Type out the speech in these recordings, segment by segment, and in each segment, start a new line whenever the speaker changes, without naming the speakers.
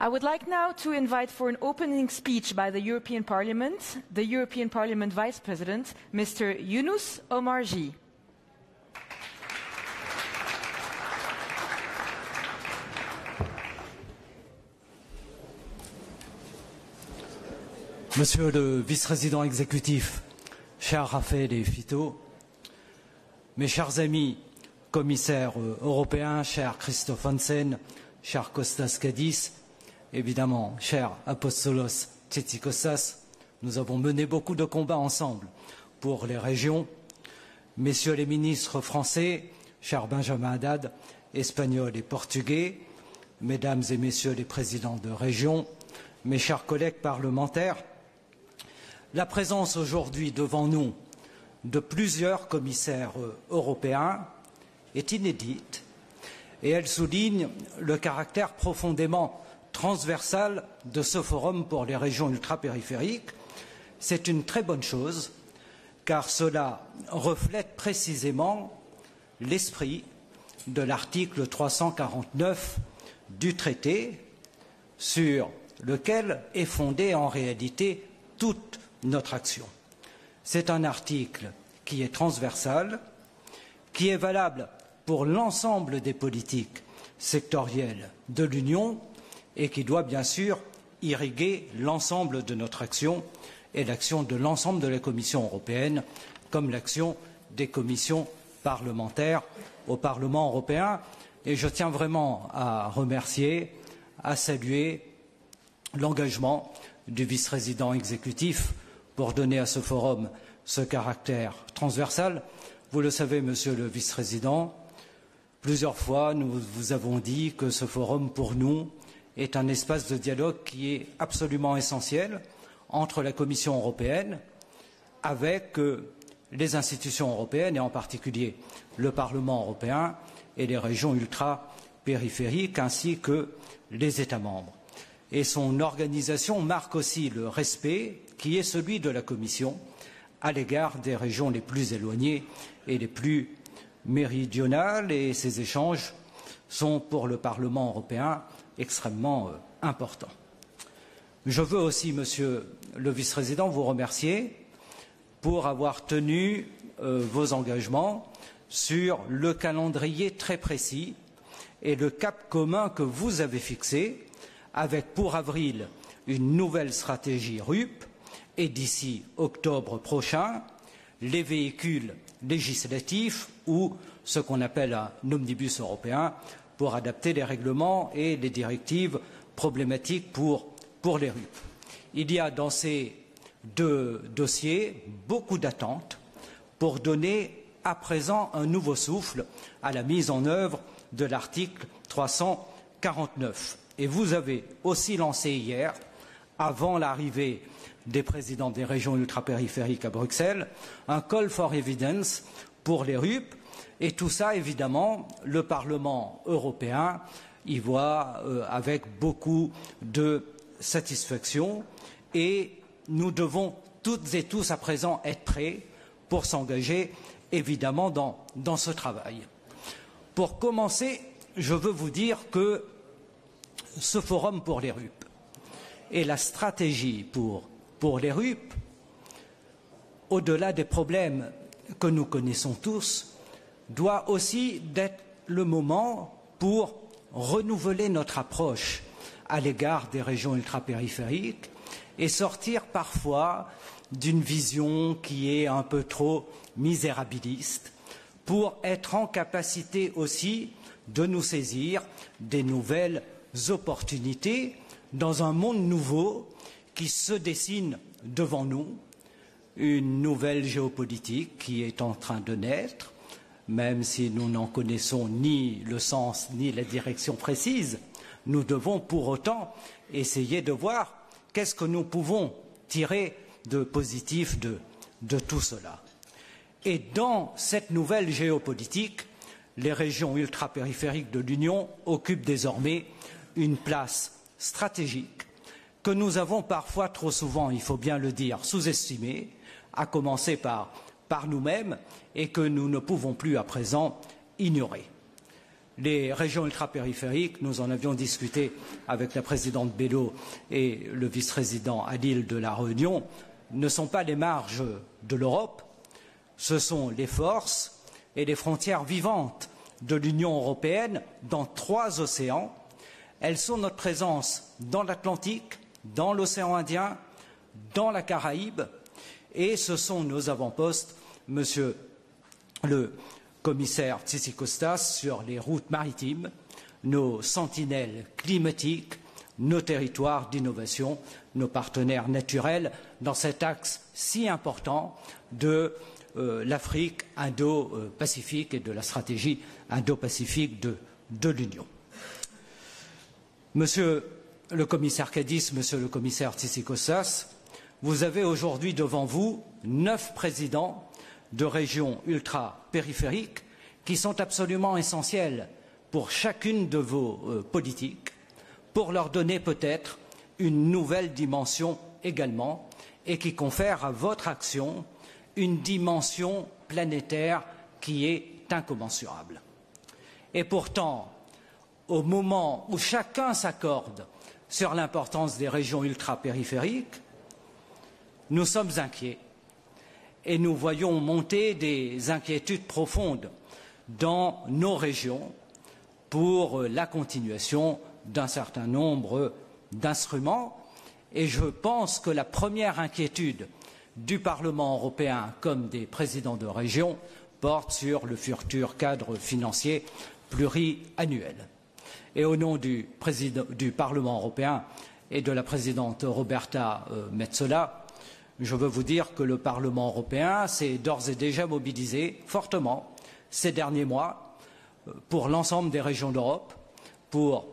I would like now to invite for an opening speech by the European Parliament Vice President, Mr. Younous Omarjee.
Monsieur le vice-président exécutif, cher Raphaël et Fito, mes chers amis commissaires européens, cher Christophe Hansen, cher Kostas Kadis, évidemment, cher Apostolos Tzitzikostas, nous avons mené beaucoup de combats ensemble pour les régions. Messieurs les ministres français, cher Benjamin Haddad, espagnol et portugais, mesdames et messieurs les présidents de région, mes chers collègues parlementaires, la présence aujourd'hui devant nous de plusieurs commissaires européens est inédite et elle souligne le caractère profondément transversal de ce forum pour les régions ultrapériphériques. C'est une très bonne chose car cela reflète précisément l'esprit de l'article 349 du traité sur lequel est fondée en réalité toute notre action. C'est un article qui est transversal, qui est valable pour l'ensemble des politiques sectorielles de l'Union et qui doit bien sûr irriguer l'ensemble de notre action et l'action de l'ensemble de la Commission européenne comme l'action des commissions parlementaires au Parlement européen. Et je tiens vraiment à remercier, à saluer l'engagement du vice-président exécutif pour donner à ce forum ce caractère transversal. Vous le savez, monsieur le vice-président, plusieurs fois nous vous avons dit que ce forum pour nous est un espace de dialogue qui est absolument essentiel entre la Commission européenne avec les institutions européennes et en particulier le Parlement européen et les régions ultra-périphériques ainsi que les États membres. Et son organisation marque aussi le respect qui est celui de la Commission à l'égard des régions les plus éloignées et les plus méridionales, et ces échanges sont pour le Parlement européen extrêmement importants. Je veux aussi, monsieur le vice-président, vous remercier pour avoir tenu vos engagements sur le calendrier très précis et le cap commun que vous avez fixé avec pour avril une nouvelle stratégie RUP et d'ici octobre prochain les véhicules législatifs ou ce qu'on appelle un omnibus européen pour adapter les règlements et les directives problématiques pour les RUP. Il y a dans ces deux dossiers beaucoup d'attentes pour donner à présent un nouveau souffle à la mise en œuvre de l'article 349. Et vous avez aussi lancé hier, avant l'arrivée des présidents des régions ultrapériphériques à Bruxelles, un call for evidence pour les RUP. Et tout ça, évidemment, le Parlement européen y voit avec beaucoup de satisfaction. Et nous devons toutes et tous à présent être prêts pour s'engager, évidemment, dans ce travail. Pour commencer, je veux vous dire que ce forum pour les RUP et la stratégie pour les RUP, au-delà des problèmes que nous connaissons tous, doit aussi être le moment pour renouveler notre approche à l'égard des régions ultrapériphériques et sortir parfois d'une vision qui est un peu trop misérabiliste pour être en capacité aussi de nous saisir des nouvelles opportunités dans un monde nouveau qui se dessine devant nous, une nouvelle géopolitique qui est en train de naître, même si nous n'en connaissons ni le sens ni la direction précise, nous devons pour autant essayer de voir qu'est-ce que nous pouvons tirer de positif de tout cela. Et dans cette nouvelle géopolitique, les régions ultrapériphériques de l'Union occupent désormais une place stratégique que nous avons parfois trop souvent, il faut bien le dire, sous-estimée, à commencer par nous-mêmes, et que nous ne pouvons plus à présent ignorer. Les régions ultrapériphériques, nous en avions discuté avec la présidente Bello et le vice-président à l'île de la Réunion, ne sont pas les marges de l'Europe, ce sont les forces et les frontières vivantes de l'Union européenne dans 3 océans. Elles sont notre présence dans l'Atlantique, dans l'océan Indien, dans la Caraïbe, et ce sont nos avant-postes, Monsieur le commissaire Tzitzikostas, sur les routes maritimes, nos sentinelles climatiques, nos territoires d'innovation, nos partenaires naturels dans cet axe si important de l'Afrique indo-pacifique et de la stratégie indo-pacifique de l'Union. Monsieur le commissaire Kadiš, Monsieur le commissaire Tzitzikostas, vous avez aujourd'hui devant vous 9 présidents de régions ultra-périphériques qui sont absolument essentielles pour chacune de vos politiques, pour leur donner peut-être une nouvelle dimension également, et qui confère à votre action une dimension planétaire qui est incommensurable. Et pourtant, au moment où chacun s'accorde sur l'importance des régions ultrapériphériques, nous sommes inquiets et nous voyons monter des inquiétudes profondes dans nos régions pour la continuation d'un certain nombre d'instruments. Et je pense que la première inquiétude du Parlement européen comme des présidents de région porte sur le futur cadre financier pluriannuel. Et au nom du Parlement européen et de la présidente Roberta Metsola, je veux vous dire que le Parlement européen s'est d'ores et déjà mobilisé fortement ces derniers mois pour l'ensemble des régions d'Europe, pour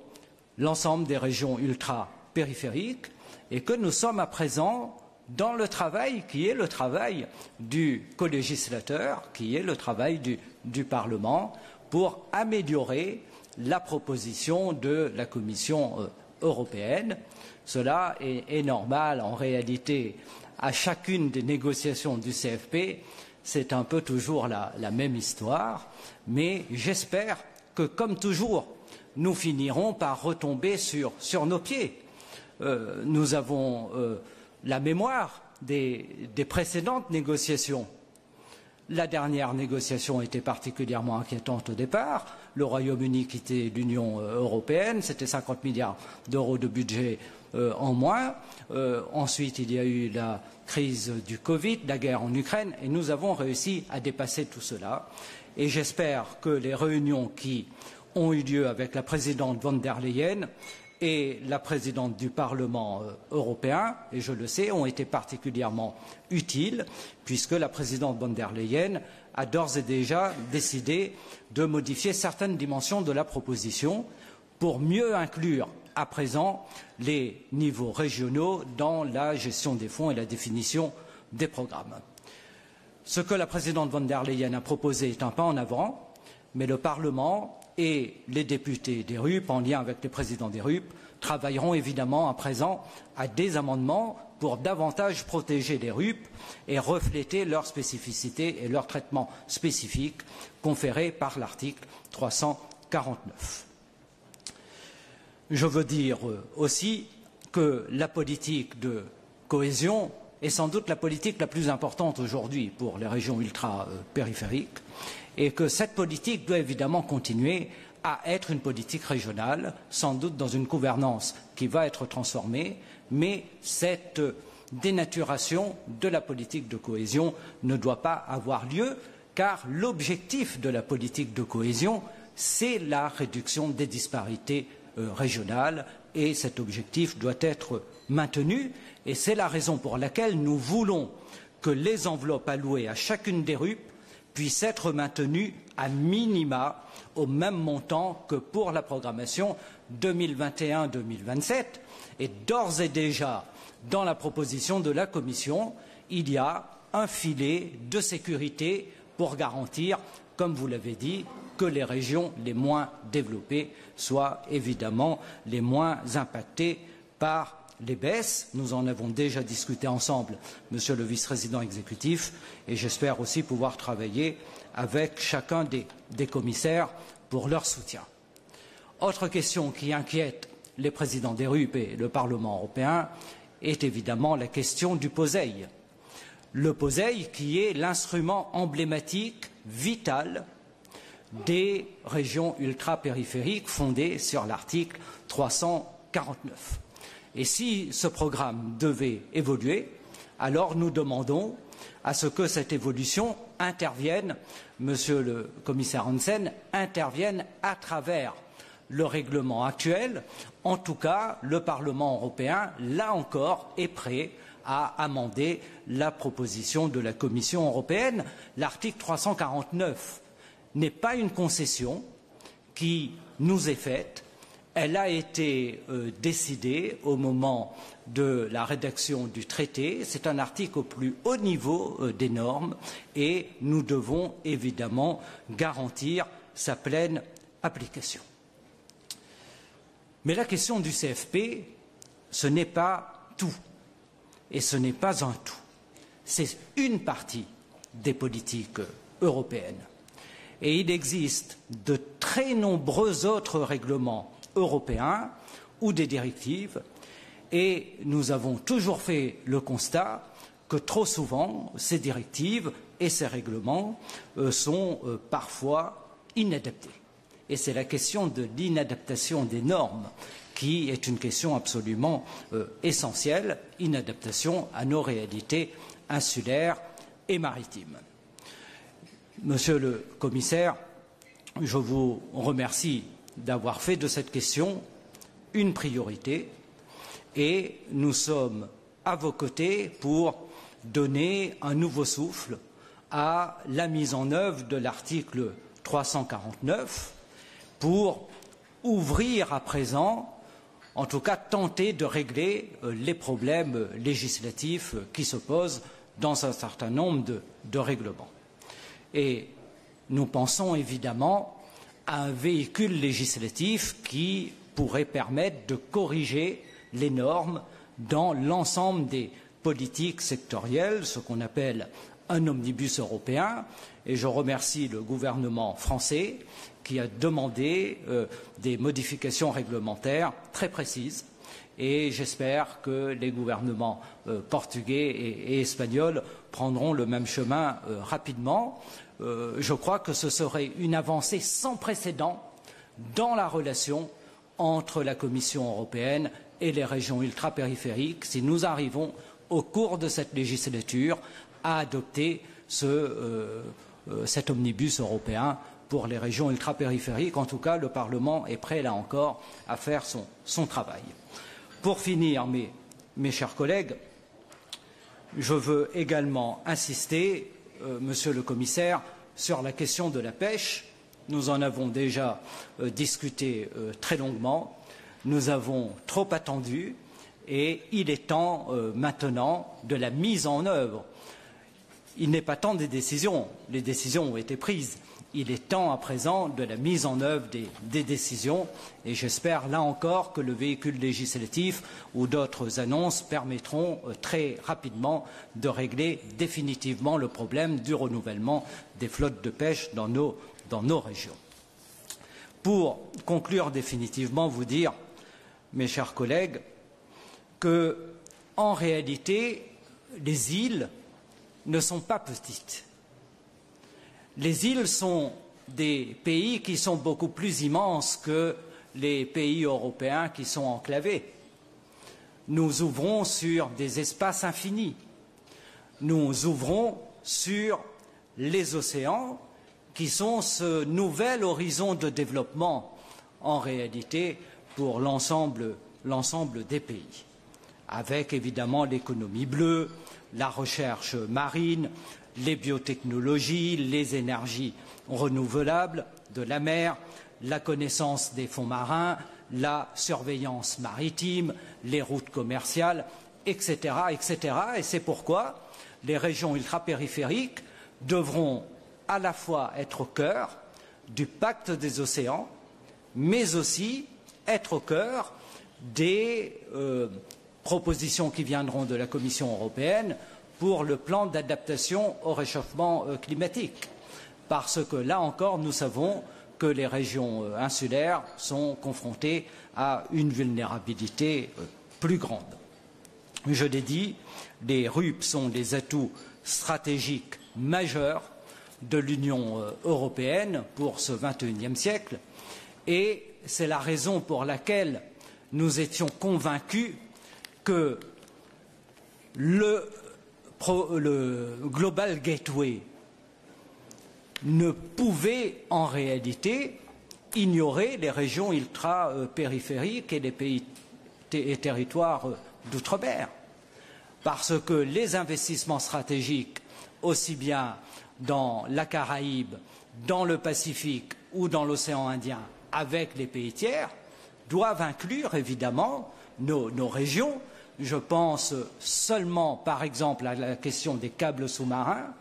l'ensemble des régions ultra-périphériques, et que nous sommes à présent dans le travail qui est le travail du colégislateur, qui est le travail du Parlement, pour améliorer la proposition de la Commission européenne. Cela est normal en réalité à chacune des négociations du CFP. C'est un peu toujours la même histoire, mais j'espère que, comme toujours, nous finirons par retomber sur nos pieds. Nous avons la mémoire des précédentes négociations. La dernière négociation était particulièrement inquiétante au départ. Le Royaume-Uni quittait l'Union européenne, c'était 50 milliards d'euros de budget en moins. Ensuite, il y a eu la crise du Covid, la guerre en Ukraine, et nous avons réussi à dépasser tout cela. Et j'espère que les réunions qui ont eu lieu avec la présidente von der Leyen et la présidente du Parlement européen, et je le sais, ont été particulièrement utiles, puisque la présidente von der Leyen a d'ores et déjà décidé de modifier certaines dimensions de la proposition pour mieux inclure à présent les niveaux régionaux dans la gestion des fonds et la définition des programmes. Ce que la présidente von der Leyen a proposé est un pas en avant, mais le Parlement et les députés des RUP, en lien avec les présidents des RUP, travailleront évidemment à présent à des amendements pour davantage protéger les RUP et refléter leurs spécificités et leur traitement spécifique conféré par l'article 349. Je veux dire aussi que la politique de cohésion est sans doute la politique la plus importante aujourd'hui pour les régions ultra-périphériques, et que cette politique doit évidemment continuer à être une politique régionale, sans doute dans une gouvernance qui va être transformée, mais cette dénaturation de la politique de cohésion ne doit pas avoir lieu, car l'objectif de la politique de cohésion, c'est la réduction des disparités régionales, et cet objectif doit être maintenu, et c'est la raison pour laquelle nous voulons que les enveloppes allouées à chacune des RUP puissent être maintenues à minima au même montant que pour la programmation 2021-2027. Et d'ores et déjà, dans la proposition de la Commission, il y a un filet de sécurité pour garantir, comme vous l'avez dit, que les régions les moins développées soient évidemment les moins impactées par les baisses. Nous en avons déjà discuté ensemble, Monsieur le vice-président exécutif, et j'espère aussi pouvoir travailler avec chacun des commissaires pour leur soutien. Autre question qui inquiète les présidents des RUP et le Parlement européen est évidemment la question du POSEI. Le POSEI qui est l'instrument emblématique, vital, des régions ultra-périphériques fondées sur l'article 349. Et si ce programme devait évoluer, alors nous demandons à ce que cette évolution intervienne, Monsieur le commissaire Hansen, intervienne à travers le règlement actuel. En tout cas, le Parlement européen, là encore, est prêt à amender la proposition de la Commission européenne. L'article 349 n'est pas une concession qui nous est faite. Elle a été décidée au moment de la rédaction du traité. C'est un article au plus haut niveau des normes et nous devons évidemment garantir sa pleine application. Mais la question du CFP, ce n'est pas tout et ce n'est pas un tout. C'est une partie des politiques européennes. Et il existe de très nombreux autres règlements européens ou des directives et nous avons toujours fait le constat que trop souvent ces directives et ces règlements sont parfois inadaptés. Et c'est la question de l'inadaptation des normes qui est une question absolument essentielle, inadaptation à nos réalités insulaires et maritimes. Monsieur le commissaire, je vous remercie d'avoir fait de cette question une priorité et nous sommes à vos côtés pour donner un nouveau souffle à la mise en œuvre de l'article 349 pour ouvrir à présent, en tout cas tenter de régler les problèmes législatifs qui se posent dans un certain nombre de règlements. Et nous pensons évidemment à un véhicule législatif qui pourrait permettre de corriger les normes dans l'ensemble des politiques sectorielles, ce qu'on appelle un omnibus européen. Et je remercie le gouvernement français qui a demandé des modifications réglementaires très précises. Et j'espère que les gouvernements portugais et espagnols prendront le même chemin rapidement. Je crois que ce serait une avancée sans précédent dans la relation entre la Commission européenne et les régions ultrapériphériques si nous arrivons au cours de cette législature à adopter cet omnibus européen pour les régions ultrapériphériques. En tout cas, le Parlement est prêt, là encore, à faire son travail. Pour finir, mes chers collègues, je veux également insister, Monsieur le Commissaire, sur la question de la pêche. Nous en avons déjà discuté très longuement. Nous avons trop attendu et il est temps maintenant de la mise en œuvre. Il n'est pas temps des décisions. Les décisions ont été prises. Il est temps à présent de la mise en œuvre des décisions et j'espère là encore que le véhicule législatif ou d'autres annonces permettront très rapidement de régler définitivement le problème du renouvellement des flottes de pêche dans nos régions. Pour conclure définitivement, vous dire, mes chers collègues, que en réalité, les îles ne sont pas petites. Les îles sont des pays qui sont beaucoup plus immenses que les pays européens qui sont enclavés. Nous ouvrons sur des espaces infinis. Nous ouvrons sur les océans qui sont ce nouvel horizon de développement en réalité pour l'ensemble des pays, avec évidemment l'économie bleue, la recherche marine, les biotechnologies, les énergies renouvelables de la mer, la connaissance des fonds marins, la surveillance maritime, les routes commerciales, etc., etc. Et c'est pourquoi les régions ultrapériphériques devront à la fois être au cœur du pacte des océans, mais aussi être au cœur des propositions qui viendront de la Commission européenne pour le plan d'adaptation au réchauffement climatique. Parce que là encore, nous savons que les régions insulaires sont confrontées à une vulnérabilité plus grande. Je l'ai dit, les RUP sont des atouts stratégiques majeurs de l'Union européenne pour ce XXIe siècle et c'est la raison pour laquelle nous étions convaincus que le Global Gateway ne pouvait en réalité ignorer les régions ultra-périphériques et les pays et territoires d'outre-mer. Parce que les investissements stratégiques, aussi bien dans la Caraïbe, dans le Pacifique ou dans l'océan Indien, avec les pays tiers, doivent inclure évidemment nos régions. Je pense seulement, par exemple, à la question des câbles sous-marins,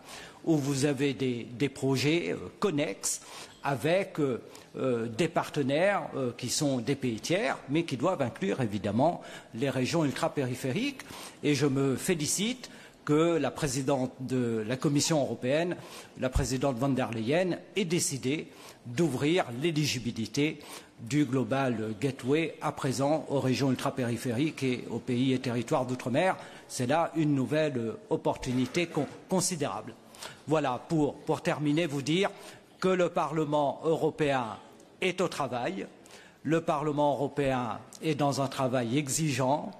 où vous avez des projets connexes avec des partenaires qui sont des pays tiers, mais qui doivent inclure évidemment les régions ultrapériphériques. Et je me félicite que la présidente de la Commission européenne, la présidente von der Leyen, ait décidé d'ouvrir l'éligibilité du Global Gateway à présent aux régions ultrapériphériques et aux pays et territoires d'outre-mer. C'est là une nouvelle opportunité considérable. Voilà, pour terminer, vous dire que le Parlement européen est au travail. Le Parlement européen est dans un travail exigeant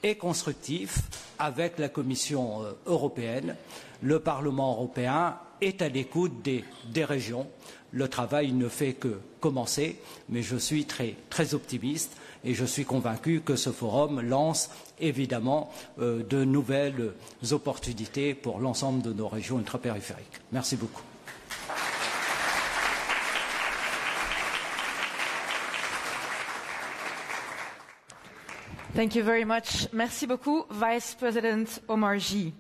et constructif avec la Commission européenne. Le Parlement européen est à l'écoute des régions. Le travail ne fait que commencer, mais je suis très optimiste et je suis convaincu que ce forum lance évidemment de nouvelles opportunités pour l'ensemble de nos régions ultrapériphériques. Merci beaucoup.
Thank you very much. Merci beaucoup, Vice President Omarjee.